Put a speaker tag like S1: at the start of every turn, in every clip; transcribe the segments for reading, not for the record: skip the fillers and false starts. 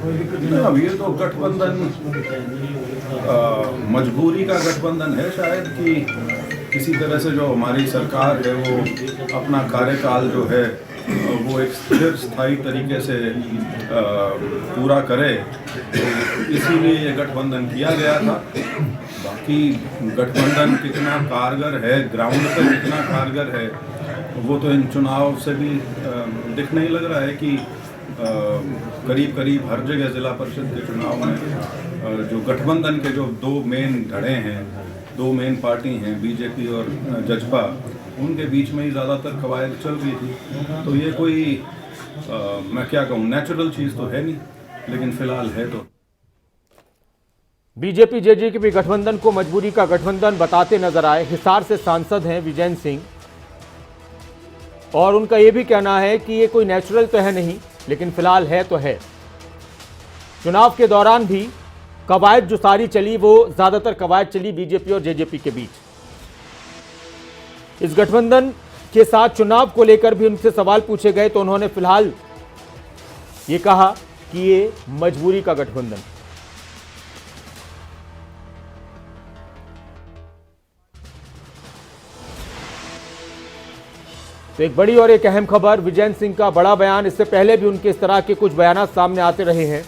S1: अब ये तो गठबंधन मजबूरी का गठबंधन है शायद, कि किसी तरह से जो हमारी सरकार है वो अपना कार्यकाल जो है वो एक स्थिर स्थायी तरीके से पूरा करे, तो इसीलिए ये गठबंधन किया गया था। बाकी गठबंधन कितना कारगर है, ग्राउंड पर कितना कारगर है, वो तो इन चुनाव से भी दिखने ही लग रहा है कि करीब करीब हर जगह ज़िला परिषद के चुनाव में जो गठबंधन के जो दो मेन धड़े हैं, दो मेन पार्टी हैं, बीजेपी और जजपा, उनके बीच में ही ज़्यादातर कवायद चल रही थी। तो ये कोई मैं क्या कहूँ, नेचुरल चीज़ तो है नहीं, लेकिन फिलहाल है। तो
S2: बीजेपी जेजेपी गठबंधन को मजबूरी का गठबंधन बताते नजर आए। हिसार से सांसद हैं विजय सिंह, और उनका यह भी कहना है कि ये कोई नेचुरल तो है नहीं, लेकिन फिलहाल है तो है। चुनाव के दौरान भी कवायद जो सारी चली, वो ज्यादातर कवायद चली बीजेपी और जेजेपी के बीच। इस गठबंधन के साथ चुनाव को लेकर भी उनसे सवाल पूछे गए तो उन्होंने फिलहाल ये कहा कि ये मजबूरी का गठबंधन। तो एक बड़ी और एक अहम खबर, विजय सिंह का बड़ा बयान। इससे पहले भी उनके इस तरह के कुछ बयान सामने आते रहे हैं,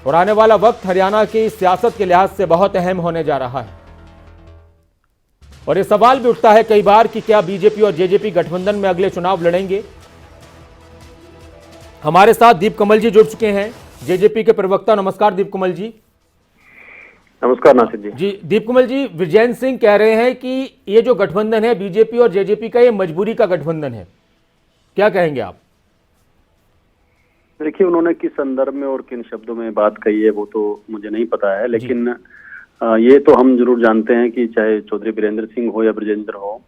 S2: और आने वाला वक्त हरियाणा की सियासत के लिहाज से बहुत अहम होने जा रहा है। और यह सवाल भी उठता है कई बार कि क्या बीजेपी और जेजेपी गठबंधन में अगले चुनाव लड़ेंगे। हमारे साथ दीप कमल जी जुड़ चुके हैं, जेजेपी के प्रवक्ता। नमस्कार दीप कमल जी।
S3: नमस्कार नासिर जी।
S2: जी दीप कमल जी, विजय सिंह कह रहे हैं कि ये जो गठबंधन है बीजेपी और जेजेपी का, ये मजबूरी का गठबंधन है, क्या कहेंगे आप?
S3: देखिए, उन्होंने किस संदर्भ में और किन शब्दों में बात कही है वो तो मुझे नहीं पता है, लेकिन ये तो हम जरूर जानते हैं कि चाहे चौधरी वीरेंद्र सिंह हो या ब्रजेंद्र हो,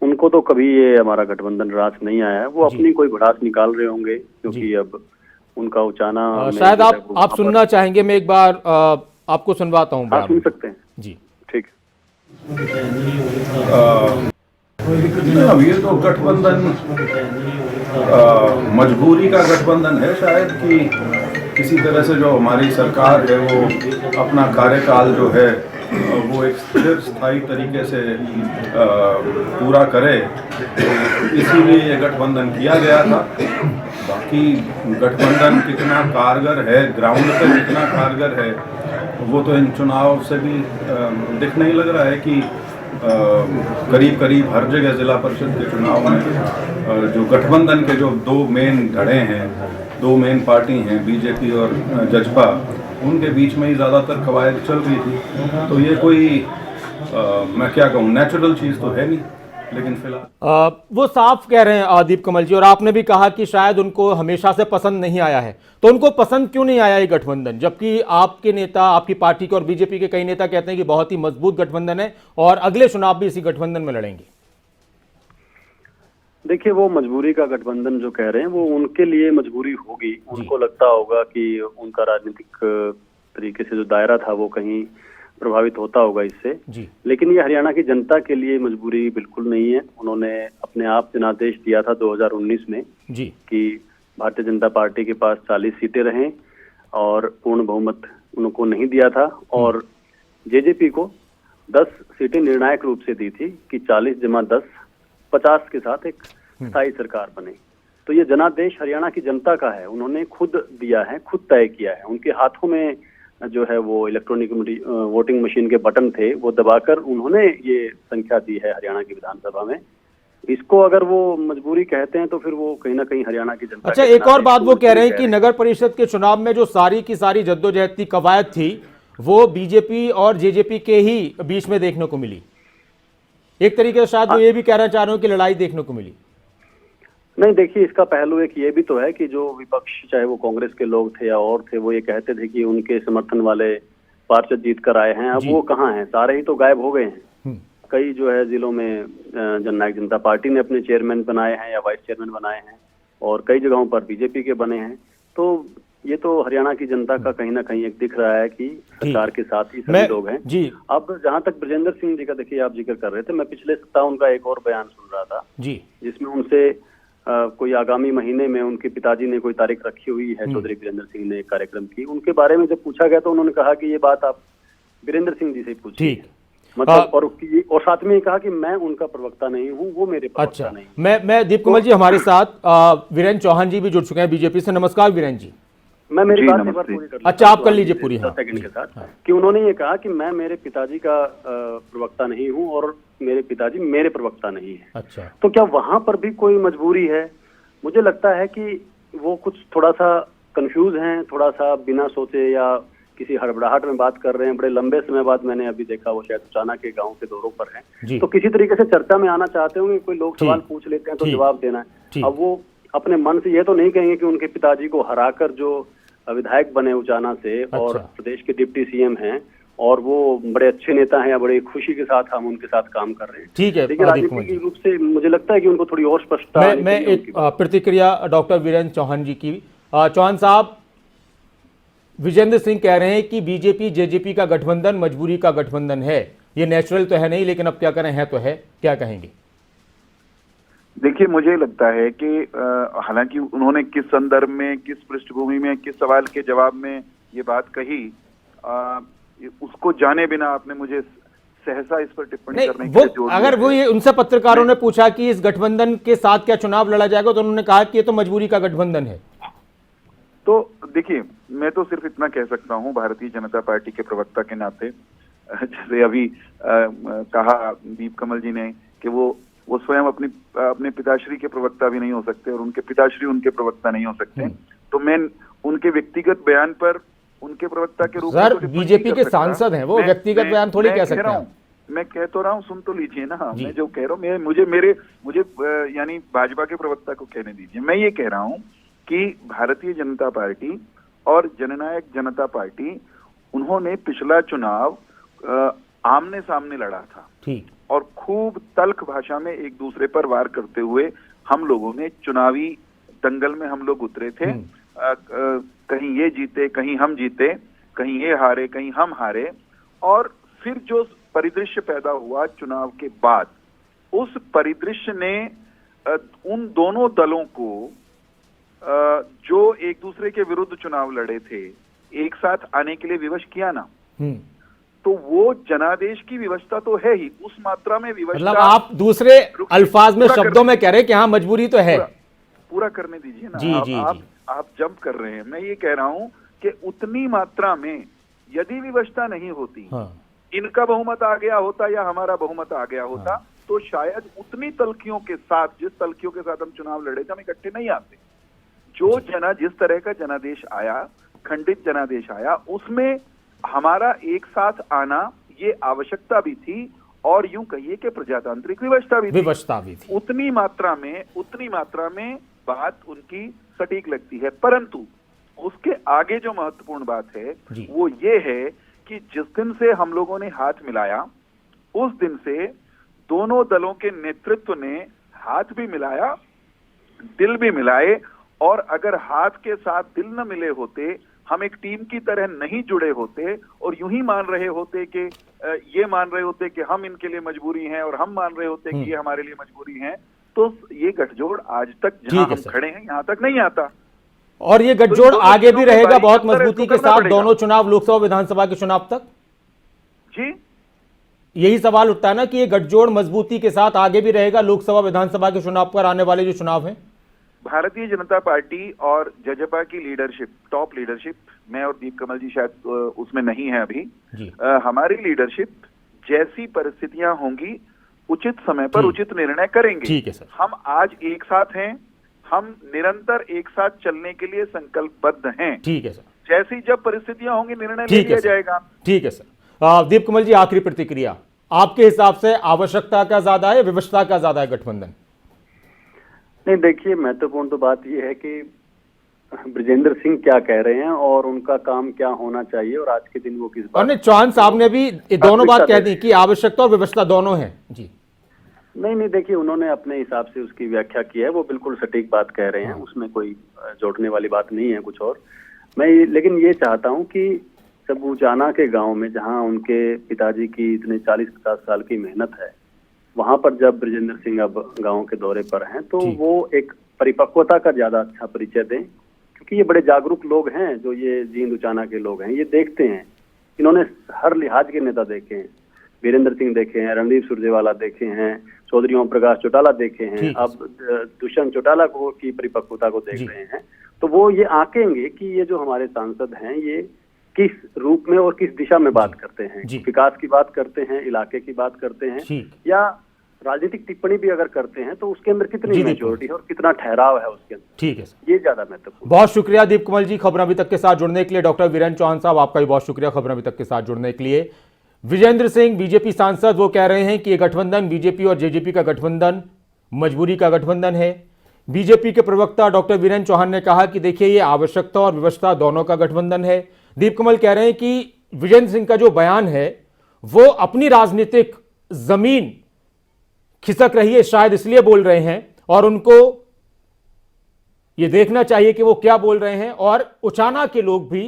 S3: उनको तो कभी ये हमारा गठबंधन रास नहीं आया है। वो अपनी कोई भड़ास निकाल रहे होंगे, क्योंकि अब उनका उचाना
S2: शायद आप सुनना चाहेंगे, मैं एक बार आपको सुनवाता हूँ।
S3: आप सुन सकते हैं
S2: जी,
S3: ठीक
S1: है। अब ये तो गठबंधन मजबूरी का गठबंधन है शायद, कि किसी तरह से जो हमारी सरकार है वो अपना कार्यकाल जो है वो एक स्थिर स्थायी तरीके से पूरा करे, तो इसीलिए ये गठबंधन किया गया था। बाकी गठबंधन कितना कारगर है, ग्राउंड पे कितना कारगर है, वो तो इन चुनाव से भी दिखने ही लग रहा है कि करीब करीब हर जगह ज़िला परिषद के चुनाव में जो गठबंधन के जो दो मेन धड़े हैं, दो मेन पार्टी हैं, बीजेपी और जजपा, उनके बीच में ही ज़्यादातर कवायद चल रही थी। तो ये कोई मैं क्या कहूँ, नेचुरल चीज़ तो है नहीं, लेकिन फिलहाल
S2: वो साफ कह रहे हैं दीप कमल जी। और आपने भी कहा कि शायद उनको हमेशा से पसंद नहीं आया है, तो उनको पसंद क्यों नहीं आया ये गठबंधन, जबकि आपके नेता, आपकी पार्टी के और बीजेपी के कई नेता कहते हैं कि बहुत ही मजबूत गठबंधन है और अगले चुनाव भी इसी गठबंधन में लड़ेंगे?
S3: देखिए, वो मजबूरी का गठबंधन जो कह रहे हैं वो उनके लिए मजबूरी होगी। उनको लगता होगा कि उनका राजनीतिक तरीके से जो दायरा था वो कहीं प्रभावित होता होगा इससे, लेकिन ये हरियाणा की जनता के लिए मजबूरी बिल्कुल नहीं है। उन्होंने अपने आप जनादेश दिया था 2019 में कि भारतीय जनता पार्टी के पास 40 सीटें रहें, और पूर्ण बहुमत उनको नहीं दिया था, और जेजेपी को 10 सीटें निर्णायक रूप से दी थी कि 40 जमा 10 50 के साथ एक स्थायी सरकार बने। तो ये जनादेश हरियाणा की जनता का है, उन्होंने खुद दिया है, खुद तय किया है। उनके हाथों में जो है वो इलेक्ट्रॉनिक वोटिंग मशीन के बटन थे, वो दबाकर उन्होंने ये संख्या दी है हरियाणा की विधानसभा में। इसको अगर वो मजबूरी कहते हैं तो फिर वो कहीं ना कहीं हरियाणा की जनता।
S2: अच्छा, एक और बात वो कह रहे हैं कि नगर परिषद के चुनाव में जो सारी की सारी जद्दोजहद थी, कवायद थी, वो बीजेपी और जेजेपी के ही बीच में देखने को मिली। एक तरीके से शायद वो ये भी कहना चाह रहे हो कि लड़ाई देखने को मिली।
S3: नहीं, देखिए, इसका पहलू एक ये भी तो है कि जो विपक्ष, चाहे वो कांग्रेस के लोग थे या और थे, वो ये कहते थे कि उनके समर्थन वाले पार्षद जीत कर आए हैं। अब वो कहाँ हैं? सारे ही तो गायब हो गए हैं। कई जो है जिलों में जननायक जनता पार्टी ने अपने चेयरमैन बनाए हैं या वाइस चेयरमैन बनाए हैं, और कई जगहों पर बीजेपी के बने हैं। तो ये तो हरियाणा की जनता का कहीं ना कहीं एक दिख रहा है कि सरकार के साथ ही सभी लोग हैं। अब जहां तक ब्रजेंद्र सिंह जी का देखिए आप जिक्र कर रहे थे, मैं पिछले सप्ताह उनका एक और बयान सुन रहा था जिसमें उनसे कोई आगामी महीने में उनके पिताजी ने कोई तारीख रखी हुई है चौधरी वीरेंद्र सिंह ने कार्यक्रम की। उनके बारे में जब पूछा गया तो उन्होंने कहा कि ये बात आप वीरेंद्र सिंह जी से पूछिए।
S2: ठीक,
S3: मतलब और साथ में ये कहा कि मैं उनका प्रवक्ता नहीं हूँ, वो मेरे प्रवक्ता नहीं।
S2: मैं दीप कमल जी, हमारे साथ वीरेंद्र चौहान जी भी जुड़ चुके हैं बीजेपी से। नमस्कार वीरेंद्र जी।
S3: मैं मेरी बात एक बार पूरी कर लूं।
S2: अच्छा, आप कर लीजिए पूरी। हाँ,
S3: सेकंड के साथ कि उन्होंने ये कहा कि मैं मेरे पिताजी का प्रवक्ता नहीं हूं और मेरे पिताजी मेरे प्रवक्ता नहीं है।
S2: अच्छा,
S3: तो क्या वहां पर भी कोई मजबूरी है? मुझे लगता है कि वो कुछ थोड़ा सा कंफ्यूज हैं, थोड़ा सा बिना सोचे या किसी हड़बड़ाहट में बात कर रहे हैं। बड़े लंबे समय बाद मैंने अभी देखा वो शायद उचाना के गांव के दौरों पर हैं, तो किसी तरीके से चर्चा में आना चाहते होंगे। कोई लोग सवाल पूछ लेते हैं तो जवाब देना है। अब वो अपने मन से ये तो नहीं कहेंगे कि उनके पिताजी को हराकर जो विधायक बने उचाना से और प्रदेश के डिप्टी सीएम हैं और वो बड़े अच्छे नेता हैं या बड़े खुशी के साथ हम उनके साथ काम कर रहे हैं।
S2: ठीक है,
S3: लेकिन राजनीतिक रूप से मुझे लगता है कि उनको थोड़ी और स्पष्टता।
S2: मैं एक प्रतिक्रिया डॉक्टर वीरेंद्र चौहान जी की। चौहान साहब, विजेंद्र सिंह कह रहे हैं कि बीजेपी जेजेपी का गठबंधन मजबूरी का गठबंधन है। ये नेचुरल तो है नहीं, लेकिन अब क्या करें, है तो है। क्या कहेंगे?
S4: देखिए, मुझे लगता है कि हालांकि उन्होंने किस संदर्भ में, किस पृष्ठभूमि में, किस सवाल के जवाब में ये बात कही, उसको जाने बिना आपने मुझे सहसा इस पर टिप्पणी करने के लिए जोर दिया।
S2: अगर वो ये उनसे पत्रकारों ने पूछा कि इस गठबंधन के साथ क्या चुनाव लड़ा जाएगा, तो उन्होंने कहा कि ये तो मजबूरी का गठबंधन है।
S4: तो देखिए, मैं तो सिर्फ इतना कह सकता हूं भारतीय जनता पार्टी के प्रवक्ता के नाते, जैसे अभी कहा दीप कमल जी ने कि वो स्वयं अपने पिताश्री के प्रवक्ता भी नहीं हो सकते और उनके पिताश्री उनके प्रवक्ता नहीं हो सकते। तो मैं उनके व्यक्तिगत बयान पर उनके प्रवक्ता के रूप में
S2: सर, बीजेपी के सांसद हैं, वो व्यक्तिगत बयान थोड़ी कह सकते हैं।
S4: मैं कह तो रहा हूँ, सुन तो लीजिए ना। मैं जो कह रहा हूँ, मुझे यानी भाजपा के प्रवक्ता को कहने दीजिए। मैं ये कह रहा हूँ कि भारतीय जनता पार्टी और जननायक जनता पार्टी, उन्होंने पिछला चुनाव आमने सामने लड़ा था। ठीक। और खूब तल्ख भाषा में एक दूसरे पर वार करते हुए हम लोगों ने चुनावी दंगल में हम लोग उतरे थे। कहीं ये जीते, कहीं हम जीते, कहीं ये हारे, कहीं हम हारे। और फिर जो परिदृश्य पैदा हुआ चुनाव के बाद, उस परिदृश्य ने उन दोनों दलों को जो एक दूसरे के विरुद्ध चुनाव लड़े थे, एक साथ आने के लिए विवश किया ना। तो वो जनादेश की विवशता तो है ही, उस मात्रा में विवशता।
S2: मतलब आप दूसरे अल्फाज में, शब्दों में कह रहे हैं कि हाँ, मजबूरी तो है।
S4: पूरा करने दीजिए ना।
S2: जी,
S4: आप जंप कर रहे हैं। मैं ये कह रहा हूं कि उतनी मात्रा में यदि विवशता नहीं होती, इनका बहुमत आ गया होता या हमारा बहुमत आ गया होता, तो शायद उतनी तल्खियों के साथ, जिस तल्खियों के साथ हम चुनाव लड़े थे, हम इकट्ठे नहीं आते। जिस तरह का जनादेश आया, खंडित जनादेश आया, उसमें हमारा एक साथ आना ये आवश्यकता भी थी और यूं कहिए कि प्रजातांत्रिक विवशता भी थी। उतनी मात्रा में बात उनकी सटीक लगती है। परंतु उसके आगे जो महत्वपूर्ण बात है वो ये है कि जिस दिन से हम लोगों ने हाथ मिलाया, उस दिन से दोनों दलों के नेतृत्व ने हाथ भी मिलाया, दिल भी मिलाए। और अगर हाथ के साथ दिल न मिले होते, हम एक टीम की तरह नहीं जुड़े होते और यूं ही मान रहे होते कि ये मान रहे होते कि हम इनके लिए मजबूरी हैं और हम मान रहे होते कि ये हमारे लिए मजबूरी हैं, तो ये गठजोड़ आज तक जहां हम खड़े हैं यहां तक नहीं आता।
S2: और ये गठजोड़ आगे भी रहेगा बहुत मजबूती के साथ, दोनों चुनाव, लोकसभा विधानसभा के चुनाव तक।
S4: जी,
S2: यही सवाल उठता है ना कि ये गठजोड़ मजबूती के साथ आगे भी रहेगा लोकसभा विधानसभा के चुनाव पर, आने वाले जो चुनाव हैं।
S4: भारतीय जनता पार्टी और जजपा की लीडरशिप, टॉप लीडरशिप, मैं और दीप कमल जी शायद उसमें नहीं है अभी, हमारी लीडरशिप जैसी परिस्थितियां होंगी उचित समय पर उचित निर्णय करेंगे।
S2: ठीक है सर।
S4: हम आज एक साथ हैं, हम निरंतर एक साथ चलने के लिए संकल्पबद्ध हैं।
S2: ठीक है सर।
S4: जैसी जब परिस्थितियां होंगी निर्णय ले लिया जाएगा।
S2: ठीक है सर। दीप कमल जी, आखिरी प्रतिक्रिया, आपके हिसाब से आवश्यकता का ज्यादा है, विवशता का ज्यादा है गठबंधन?
S3: नहीं, देखिए, महत्वपूर्ण तो बात यह है कि ब्रिजेंद्र सिंह क्या कह रहे हैं और उनका काम क्या होना चाहिए और आज के दिन वो किस बात।
S2: और चौहान साहब ने भी दोनों बात कह दी कि आवश्यकता और विवशता दोनों है। जी
S3: नहीं, देखिए, उन्होंने अपने हिसाब से उसकी व्याख्या की है, वो बिल्कुल सटीक बात कह रहे हैं, उसमें कोई जोड़ने वाली बात नहीं है कुछ और। मैं लेकिन ये चाहता हूँ कि जब उचाना के गांव में, जहां उनके पिताजी की इतने 40-50 साल की मेहनत है, वहां पर जब ब्रिजेंद्र सिंह अब गांव के दौरे पर हैं, तो वो एक परिपक्वता का ज्यादा अच्छा परिचय दें, क्योंकि ये बड़े जागरूक लोग हैं जो ये जींद उचाना के लोग हैं, ये देखते हैं, इन्होंने हर लिहाज के नेता देखे हैं, वीरेंद्र सिंह देखे हैं, रणदीप सुरजेवाला देखे हैं, चौधरी ओम प्रकाश चौटाला देखे हैं, अब दुष्यंत चौटाला को की परिपक्वता को देख रहे हैं, तो वो ये आंकेंगे कि ये जो हमारे सांसद हैं ये किस रूप में और किस दिशा में बात करते हैं, विकास की बात करते हैं, इलाके की बात करते हैं, या राजनीतिक टिप्पणी भी अगर करते हैं तो उसके अंदर कितनी मेच्योरिटी है और कितना ठहराव है उसके अंदर।
S2: ठीक है सर,
S3: ये ज्यादा महत्वपूर्ण।
S2: बहुत शुक्रिया दीप कमल जी खबर अभी तक के साथ जुड़ने के लिए। डॉक्टर वीरेंद्र चौहान साहब आपका भी बहुत शुक्रिया खबर अभी तक के साथ जुड़ने के लिए। विजेंद्र सिंह बीजेपी सांसद, वो कह रहे हैं कि ये गठबंधन बीजेपी और जेजेपी का गठबंधन मजबूरी का गठबंधन है। बीजेपी के प्रवक्ता डॉक्टर वीरेंद्र चौहान ने कहा कि देखिए ये आवश्यकता और व्यवस्था दोनों का गठबंधन है। दीप कमल कह रहे हैं कि विजेंद्र सिंह का जो बयान है वो अपनी राजनीतिक जमीन खिसक रही है, शायद इसलिए बोल रहे हैं, और उनको ये देखना चाहिए कि वो क्या बोल रहे हैं, और उचाना के लोग भी,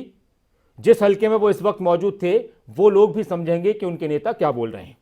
S2: जिस हलके में वो इस वक्त मौजूद थे, वो लोग भी समझेंगे कि उनके नेता क्या बोल रहे हैं।